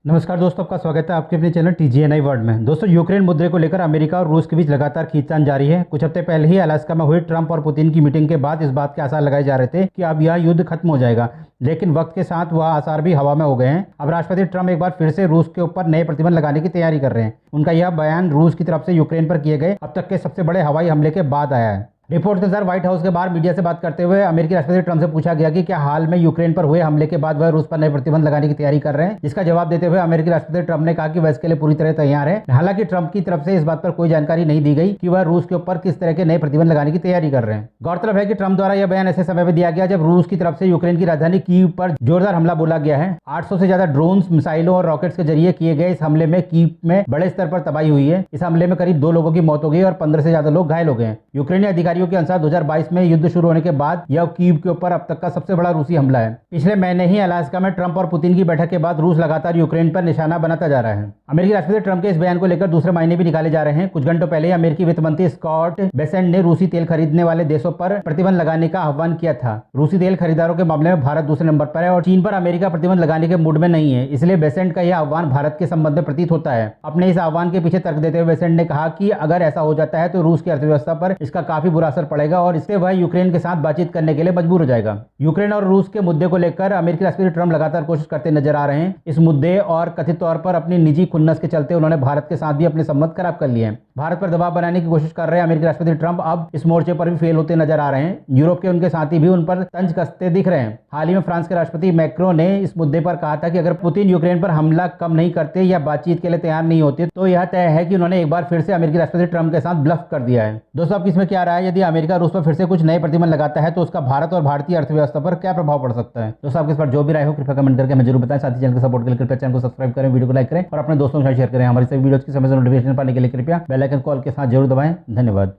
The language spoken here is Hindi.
नमस्कार दोस्तों, आपका स्वागत है आपके अपने चैनल TGNI वर्ल्ड में। दोस्तों, यूक्रेन मुद्दे को लेकर अमेरिका और रूस के बीच लगातार खींचतान जारी है। कुछ हफ्ते पहले ही अलास्का में हुई ट्रंप और पुतिन की मीटिंग के बाद इस बात के आसार लगाए जा रहे थे कि अब यह युद्ध खत्म हो जाएगा, लेकिन वक्त के साथ वह आसार भी हवा में हो गए हैं। अब राष्ट्रपति ट्रंप एक बार फिर से रूस के ऊपर नए प्रतिबंध लगाने की तैयारी कर रहे हैं। उनका यह बयान रूस की तरफ से यूक्रेन पर किए गए अब तक के सबसे बड़े हवाई हमले के बाद आया है। रिपोर्ट के अनुसार व्हाइट हाउस के बाहर मीडिया से बात करते हुए अमेरिकी राष्ट्रपति ट्रंप से पूछा गया कि क्या हाल में यूक्रेन पर हुए हमले के बाद वह रूस पर नए प्रतिबंध लगाने की तैयारी कर रहे हैं। जिसका जवाब देते हुए अमेरिकी राष्ट्रपति ट्रंप ने कहा कि वह इसके लिए पूरी तरह तैयार है। हालांकि ट्रंप की तरफ से इस बात पर कोई जानकारी नहीं दी गई कि वह रूस के ऊपर किस तरह के नए प्रतिबंध लगाने की तैयारी कर रहे हैं। गौरतलब है कि ट्रंप द्वारा यह बयान ऐसे समय में दिया गया जब रूस की तरफ से यूक्रेन की राजधानी कीव पर जोरदार हमला बोला गया है। 800 से ज्यादा ड्रोन्स, मिसाइलों और रॉकेट्स के जरिए किए गए इस हमले में कीव में बड़े स्तर पर तबाही हुई है। इस हमले में करीब 2 लोगों की मौत हो गई और 15 से ज्यादा लोग घायल हो गए हैं। यूक्रेनी अधिकारियों के अनुसार 2022 में युद्ध शुरू होने के बाद यह कीव के ऊपर अब तक का सबसे बड़ा रूसी हमला है। पिछले महीने ही अलास्का में ट्रंप और पुतिन की बैठक के बाद रूस लगातार यूक्रेन पर निशाना बनाता जा रहा है। अमेरिकी राष्ट्रपति ट्रंप के इस बयान को लेकर दूसरे महीने भी निकाले जा रहे हैं। कुछ घंटों पहले अमेरिकी वित्त मंत्री स्कॉट बेसेंट ने रूसी तेल खरीदने वाले देशों पर प्रतिबंध लगाने का आह्वान किया था। रूसी तेल खरीदारों के मामले में भारत दूसरे नंबर पर है और चीन पर अमेरिका प्रतिबंध लगाने के मूड में नहीं है। इसलिए बेसेंट का यह आह्वान भारत के संबंध में प्रतीत होता है। अपने इस आह्वान के पीछे तर्क देते हुए बेसेंट ने कहा कि अगर ऐसा हो जाता है तो रूस की अर्थव्यवस्था पर इसका काफी बुरा असर पड़ेगा और इससे वह यूक्रेन के साथ बातचीत करने के लिए मजबूर हो जाएगा। यूक्रेन और रूस के मुद्दे को लेकर अमेरिकी राष्ट्रपति ट्रंप लगातार कोशिश करते नजर आ रहे हैं। इस मुद्दे और कथित तौर पर अपनी निजी खुन्नस के चलते उन्होंने भारत के साथ भी अपने संबंध खराब कर लिए हैं। भारत पर दबाव बनाने की कोशिश कर रहे अमेरिकी राष्ट्रपति ट्रंप अब इस मोर्चे पर भी फेल होते नजर आ रहे हैं। यूरोप के उनके साथी भी उन पर तंज कसते दिख रहे हैं। हाल ही में फ्रांस के राष्ट्रपति मैक्रो ने इस मुद्दे पर कहा था कि अगर पुतिन यूक्रेन पर हमला कम नहीं करते या बातचीत के लिए तैयार नहीं होते तो यह तय है कि उन्होंने एक बार फिर से अमेरिकी राष्ट्रपति ट्रंप के साथ ब्लफ कर दिया है। दोस्तों, आपकी इसमें क्या राय है? यदि अमेरिका रूस पर फिर से कुछ नए प्रतिबंध लगाता है तो उसका भारत और भारतीय अर्थव्यवस्था पर क्या प्रभाव पड़ सकता है? दोस्तों, आपके इस पर जो भी राय हो कृपया कमेंट करके हमें जरूर बताएं। साथ ही चैनल को सपोर्ट के लिए कृपया चैनल को सब्सक्राइब करें, वीडियो को लाइक करें और अपने दोस्तों के साथ शेयर करें। हमारी सभी वीडियोस की समय से नोटिफिकेशन पाने के लिए कृपया बेल आइकन कॉल के साथ जरूर दबाएं। धन्यवाद।